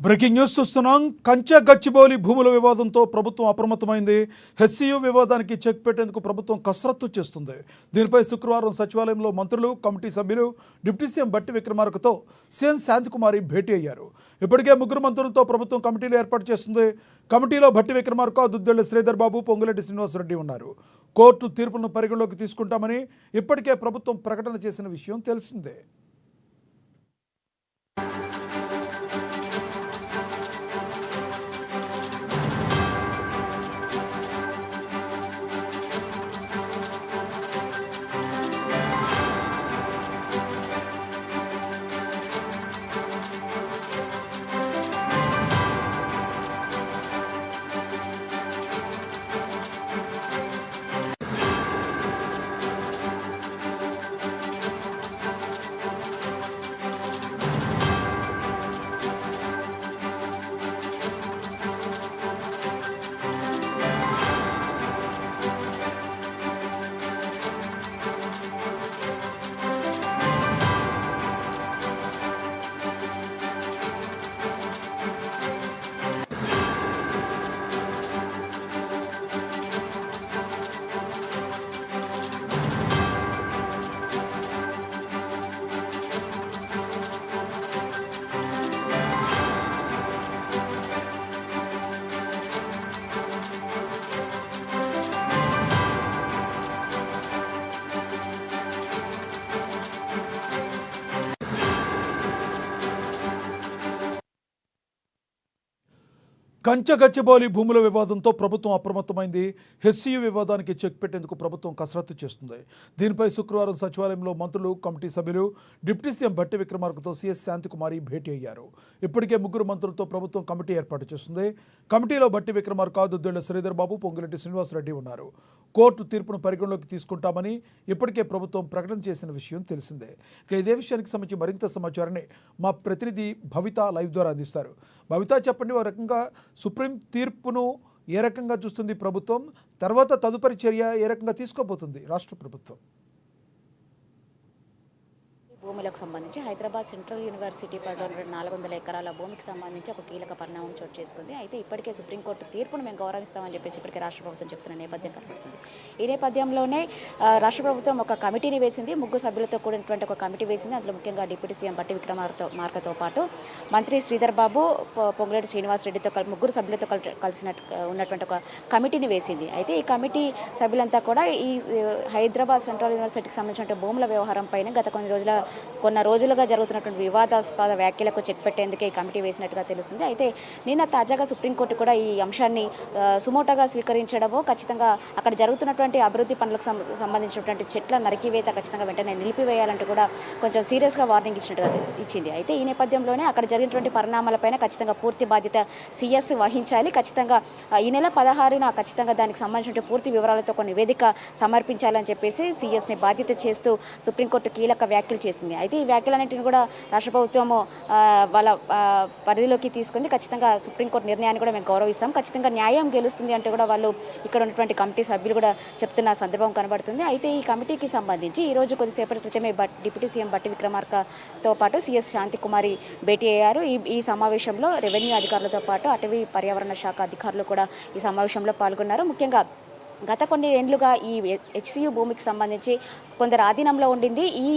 Breaking news చూస్తున్నాం. కంచె గచ్చిబౌలి భూముల వివాదంతో ప్రభుత్వం అప్రమత్తమైంది. హెచ్సియు వివాదానికి చెక్ పెట్టేందుకు ప్రభుత్వం కసరత్తు చేస్తుంది. దీనిపై శుక్రవారం సచివాలయంలో మంత్రులు, కమిటీ సభ్యులు, డిప్యూటీ సీఎం బట్టి విక్రమార్కతో సీఎం శాంతికుమారి భేటీ అయ్యారు. ఇప్పటికే ముగ్గురు మంత్రులతో ప్రభుత్వం కమిటీలు ఏర్పాటు చేస్తుంది. కమిటీలో బట్టి విక్రమార్క, దుద్దెళ్ల శ్రీధర్ బాబు, పొంగులేటి శ్రీనివాసరెడ్డి ఉన్నారు. కోర్టు తీర్పును పరిగణలోకి తీసుకుంటామని ఇప్పటికే ప్రభుత్వం ప్రకటన చేసిన విషయం తెలిసిందే. కంచె గచ్చిబౌలి భూముల వివాదంతో ప్రభుత్వం అప్రమత్తమైంది. హెచ్సియు వివాదానికి చెక్ పెట్టేందుకు ప్రభుత్వం కసరత్తు చేస్తుంది. దీనిపై శుక్రవారం సచివాలయంలో మంత్రులు, కమిటీ సభ్యులు, డిప్యూటీ సీఎం బట్టి విక్రమార్కతో సీఎస్ శాంతికుమారి భేటీ అయ్యారు. ఇప్పటికే ముగ్గురు మంత్రులతో ప్రభుత్వం కమిటీ ఏర్పాటు చేస్తుంది. కమిటీలో బట్టి విక్రమార్క, దుద్దెళ్ల శ్రీధర్ బాబు, పొంగులేటి శ్రీనివాసరెడ్డి ఉన్నారు. కోర్టు తీర్పును పరిగణలోకి తీసుకుంటామని ఇప్పటికే ప్రభుత్వం ప్రకటన చేసిన విషయం తెలిసిందే. ఇక ఇదే విషయానికి సంబంధించి మరింత సమాచారాన్ని మా ప్రతినిధి భవిత లైవ్ ద్వారా అందిస్తారు. భవిత, చెప్పండి, ఒక రకంగా సుప్రీం తీర్పును ఏ రకంగా చూస్తుంది ప్రభుత్వం? తర్వాత తదుపరి చర్య ఏ రకంగా తీసుకోబోతుంది రాష్ట్ర ప్రభుత్వం? భూములకు సంబంధించి హైదరాబాద్ సెంట్రల్ యూనివర్సిటీ పరిధిలో 400 ఎకరాల భూమికి సంబంధించి ఒక కీలక పరిణామం చోటు చేసుకుంది. అయితే ఇప్పటికే సుప్రీంకోర్టు తీర్పును మేము గౌరవిస్తామని చెప్పేసి ఇప్పటికే రాష్ట్ర ప్రభుత్వం చెప్తున్న నేపథ్యం కనబడుతుంది. ఈ నేపథ్యంలోనే రాష్ట్ర ప్రభుత్వం ఒక కమిటీని వేసింది. ముగ్గురు సభ్యులతో కూడినటువంటి ఒక కమిటీ వేసింది. అందులో ముఖ్యంగా డిప్యూటీ సీఎం బట్టి విక్రమార్కతో పాటు మంత్రి శ్రీధర్ బాబు, పొంగులేటి శ్రీనివాసరెడ్డితో ముగ్గురు సభ్యులతో కలిసినట్టు ఉన్నటువంటి ఒక కమిటీని వేసింది. అయితే ఈ కమిటీ సభ్యులంతా కూడా ఈ హైదరాబాద్ సెంట్రల్ యూనివర్సిటీకి సంబంధించిన భూముల వ్యవహారం పైన గత కొన్ని రోజులుగా జరుగుతున్నటువంటి వివాదాస్పద వ్యాఖ్యలకు చెక్ పెట్టేందుకే ఈ కమిటీ వేసినట్టుగా తెలుస్తుంది. అయితే నిన్న తాజాగా సుప్రీంకోర్టు కూడా ఈ అంశాన్ని సుమోటోగా స్వీకరించడము, ఖచ్చితంగా అక్కడ జరుగుతున్నటువంటి అభివృద్ధి పనులకు సంబంధించినటువంటి చెట్ల నరికివేత ఖచ్చితంగా వెంటనే నిలిపివేయాలంటూ కూడా కొంచెం సీరియస్గా వార్నింగ్ ఇచ్చింది. అయితే ఈ నేపథ్యంలోనే అక్కడ జరిగినటువంటి పరిణామాలపైన ఖచ్చితంగా పూర్తి బాధ్యత సీఎస్ వహించాలి. ఖచ్చితంగా ఈ నెల 16న ఖచ్చితంగా దానికి సంబంధించిన పూర్తి వివరాలతో కొన్ని నివేదిక సమర్పించాలని చెప్పేసి సీఎస్ని బాధ్యత చేస్తూ సుప్రీంకోర్టు కీలక వ్యాఖ్యలు చేసింది. అయితే ఈ వ్యాఖ్యలన్నింటినీ కూడా రాష్ట్ర ప్రభుత్వము వాళ్ళ పరిధిలోకి తీసుకుంది. ఖచ్చితంగా సుప్రీంకోర్టు నిర్ణయాన్ని కూడా మేము గౌరవిస్తాం, ఖచ్చితంగా న్యాయం గెలుస్తుంది అంటే కూడా వాళ్ళు ఇక్కడ ఉన్నటువంటి కమిటీ సభ్యులు కూడా చెప్తున్న సందర్భం కనబడుతుంది. అయితే ఈ కమిటీకి సంబంధించి ఈరోజు కొద్దిసేపటి క్రితమే డిప్యూటీ సీఎం బట్టి విక్రమార్కతో పాటు సీఎస్ శాంతికుమారి భేటీ అయ్యారు. ఈ సమావేశంలో రెవెన్యూ అధికారులతో పాటు అటవీ పర్యావరణ శాఖ అధికారులు కూడా ఈ సమావేశంలో పాల్గొన్నారు. ముఖ్యంగా గత కొన్ని ఏళ్లుగా ఈ హెచ్సియు భూమికి సంబంధించి కొందరు ఆధీనంలో ఉండింది. ఈ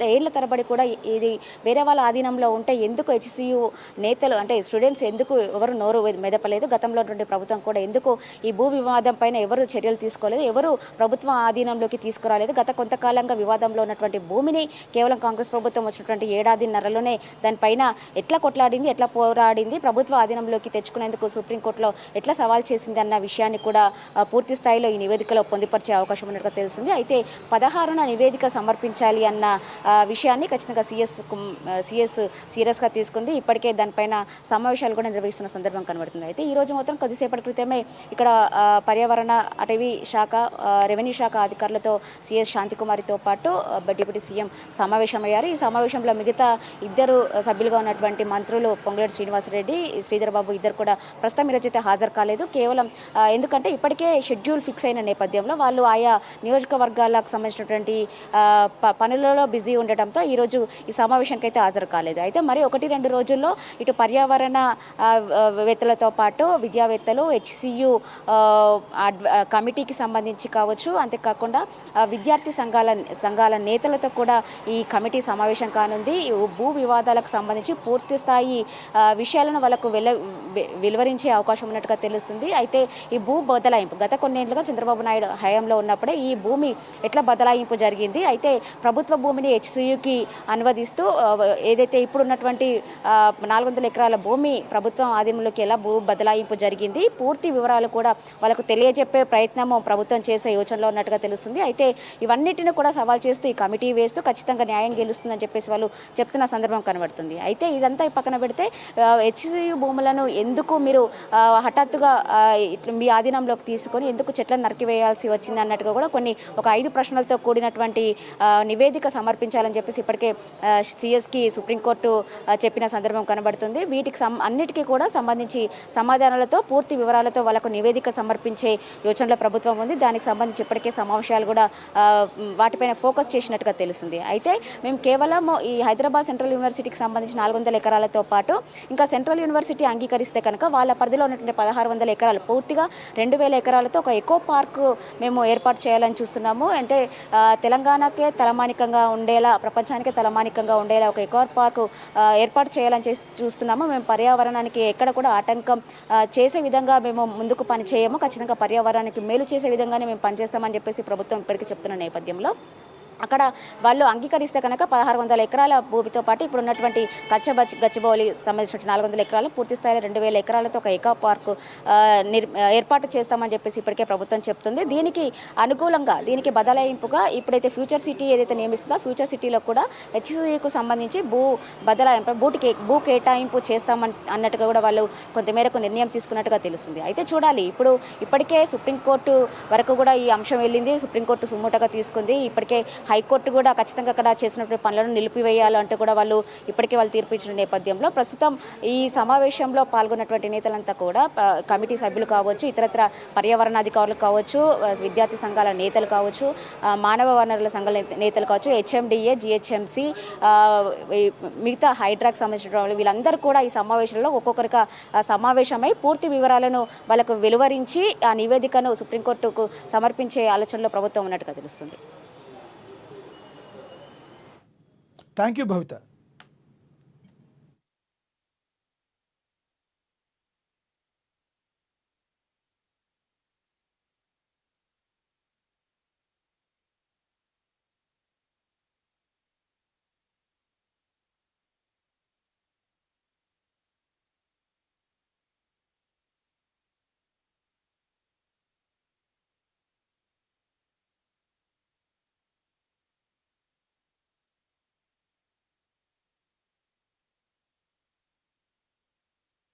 ఏళ్ల తరబడి కూడా ఇది వేరే వాళ్ళ ఆధీనంలో ఉంటే ఎందుకు హెచ్సియు నేతలు అంటే స్టూడెంట్స్ ఎందుకు ఎవరు నోరు మెదపలేదు? గతంలో ఉన్నటువంటి ప్రభుత్వం కూడా ఎందుకు ఈ భూ వివాదం పైన ఎవరు చర్యలు తీసుకోలేదు? ఎవరు ప్రభుత్వం ఆధీనంలోకి తీసుకురాలేదు? గత కొంతకాలంగా వివాదంలో ఉన్నటువంటి భూమిని కేవలం కాంగ్రెస్ ప్రభుత్వం వచ్చినటువంటి ఏడాదిన్నరలోనే దానిపైన ఎట్లా కొట్లాడింది, ఎట్లా పోరాడింది, ప్రభుత్వ ఆధీనంలోకి తెచ్చుకునేందుకు సుప్రీంకోర్టులో ఎట్లా సవాల్ చేసింది అన్న విషయాన్ని కూడా పూర్తి స్థాయిలో ఈ నివేదికలో పొందుపరిచే అవకాశం ఉన్నట్టుగా తెలుస్తుంది. అయితే 16న నివేదిక సమర్పించాలి అన్న విషయాన్ని ఖచ్చితంగా సీఎస్ సీరియస్గా తీసుకుంది. ఇప్పటికే దానిపైన సమావేశాలు కూడా నిర్వహిస్తున్న సందర్భం కనబడుతుంది. అయితే ఈ రోజు మొత్తం కొద్దిసేపటి క్రితమే ఇక్కడ పర్యావరణ, అటవీ శాఖ, రెవెన్యూ శాఖ అధికారులతో సీఎస్ శాంతికుమారితో పాటు డిప్యూటీ సీఎం సమావేశమయ్యారు. ఈ సమావేశంలో మిగతా ఇద్దరు సభ్యులుగా ఉన్నటువంటి మంత్రులు పొంగులేటి శ్రీనివాసరెడ్డి, శ్రీధర్ బాబు ఇద్దరు కూడా ప్రస్తుతం ఈరోజైతే హాజరు కాలేదు. కేవలం ఎందుకంటే ఇప్పటికే షెడ్యూల్ ఫిక్స్ అయిన నేపథ్యంలో వాళ్ళు ఆయా నియోజకవర్గాలకు సంబంధించినటువంటి పనులలో బిజీ ఉండటంతో ఈరోజు ఈ సమావేశానికి అయితే హాజరు కాలేదు. అయితే మరి 1-2 రోజుల్లో ఇటు పర్యావరణ వేత్తలతో పాటు విద్యావేత్తలు, హెచ్సియు కమిటీకి సంబంధించి కావచ్చు, అంతేకాకుండా విద్యార్థి సంఘాల నేతలతో కూడా ఈ కమిటీ సమావేశం కానుంది. భూ వివాదాలకు సంబంధించి పూర్తి స్థాయి విషయాలను వాళ్ళకు వెలువరించే అవకాశం ఉన్నట్టుగా తెలుస్తుంది. అయితే ఈ భూ బదలాయింపు గత కొన్నేళ్లుగా చంద్రబాబు నాయుడు హయాంలో ఉన్నప్పుడే ఈ భూమి ఎట్లా బదలాయింపు జరిగింది, అయితే ప్రభుత్వ భూమిని హెచ్సియుకి అనువదిస్తూ ఏదైతే ఇప్పుడున్నటువంటి 400 ఎకరాల భూమి ప్రభుత్వం ఆధీనంలోకి ఎలా భూ బదలాయింపు జరిగింది, పూర్తి వివరాలు కూడా వాళ్ళకు తెలియజెప్పే ప్రయత్నము ప్రభుత్వం చేసే యోచనలో ఉన్నట్టుగా తెలుస్తుంది. అయితే ఇవన్నిటిని కూడా సవాల్ చేస్తూ ఈ కమిటీ వేస్తూ ఖచ్చితంగా న్యాయం గెలుస్తుందని చెప్పేసి వాళ్ళు చెప్తున్న సందర్భం కనబడుతుంది. అయితే ఇదంతా పక్కన పెడితే హెచ్సియు భూములను ఎందుకు మీరు హఠాత్తుగా మీ ఆధీనంలోకి తీసుకొని ఎందుకు చెట్లను నరికివేయాల్సి వచ్చింది అన్నట్టుగా కూడా ఒక 5 ప్రశ్నలతో కూడినటువంటి నివేదిక సమర్పించాలని చెప్పేసి ఇప్పటికే సిఎస్కి సుప్రీంకోర్టు చెప్పిన సందర్భం కనబడుతుంది. వీటికి అన్నిటికీ కూడా సంబంధించి సమాధానాలతో పూర్తి వివరాలతో వాళ్ళకు నివేదిక సమర్పించే యోచనలో ప్రభుత్వం ఉంది. దానికి సంబంధించి ఇప్పటికే సమావేశాలు కూడా వాటిపైన ఫోకస్ చేసినట్టుగా తెలుస్తుంది. అయితే మేము కేవలం ఈ హైదరాబాద్ సెంట్రల్ యూనివర్సిటీకి సంబంధించి 400 ఎకరాలతో పాటు ఇంకా సెంట్రల్ యూనివర్సిటీ అంగీకరిస్తే కనుక వాళ్ళ పరిధిలో ఉన్నటువంటి 1600 ఎకరాలు పూర్తిగా 2000 ఎకరాలతో ఒక ఎకో పార్క్ మేము ఏర్పాటు చేయాలని చూస్తున్నాము. అంటే తెలంగాణకే తలమానికంగా ఉండేలా, ప్రపంచానికే తలమానికంగా ఉండేలా ఒక ఎకో పార్క్ ఏర్పాటు చేయాలని చూస్తున్నాము. మేము పర్యావరణానికి ఎక్కడ కూడా ఆటంకం చేసే విధంగా మేము ముందుకు పనిచేయము, ఖచ్చితంగా పర్యావరణానికి మేలు చేసే విధంగానే మేము పనిచేస్తామని చెప్పేసి ప్రభుత్వం ఇప్పటికీ చెప్తున్న నేపథ్యంలో అక్కడ వాళ్ళు అంగీకరిస్తే కనుక 1600 ఎకరాల భూమితో పాటు ఇప్పుడు ఉన్నటువంటి గచ్చిబౌలి సంబంధించిన 400 ఎకరాలు పూర్తి స్థాయిలో 2000 ఎకరాలతో ఒక ఎకో పార్క్ ఏర్పాటు చేస్తామని చెప్పేసి ఇప్పటికే ప్రభుత్వం చెప్తుంది. దీనికి అనుకూలంగా, దీనికి బదలాయింపుగా ఇప్పుడైతే ఫ్యూచర్ సిటీ ఏదైతే నియమిస్తుందో ఫ్యూచర్ సిటీలో కూడా హెచ్సియుకు సంబంధించి భూ కేటాయింపు అన్నట్టుగా కూడా వాళ్ళు కొంతమేరకు నిర్ణయం తీసుకున్నట్టుగా తెలుస్తుంది. అయితే చూడాలి, ఇప్పటికే సుప్రీంకోర్టు వరకు కూడా ఈ అంశం వెళ్ళింది. సుప్రీంకోర్టు సుమోటగా తీసుకుంది. ఇప్పటికే హైకోర్టు కూడా ఖచ్చితంగా అక్కడ చేసినటువంటి పనులను నిలిపివేయాలంటూ కూడా వాళ్ళు తీర్పు ఇచ్చిన నేపథ్యంలో ప్రస్తుతం ఈ సమావేశంలో పాల్గొన్నటువంటి నేతలంతా కూడా కమిటీ సభ్యులు కావచ్చు, ఇతరత్ర పర్యావరణాధికారులు కావచ్చు, విద్యార్థి సంఘాల నేతలు కావచ్చు, మానవ వనరుల సంఘాల నేతలు కావచ్చు, హెచ్ఎండిఏ, జిహెచ్ఎంసి, మిగతా హైడ్రాకి సంబంధించిన వీళ్ళందరూ కూడా ఈ సమావేశంలో ఒక్కొక్కరిగా సమావేశమై పూర్తి వివరాలను వాళ్ళకు వెలువరించి ఆ నివేదికను సుప్రీంకోర్టుకు సమర్పించే ఆలోచనలో ప్రభుత్వం ఉన్నట్టుగా తెలుస్తుంది. Thank you Bhavitha.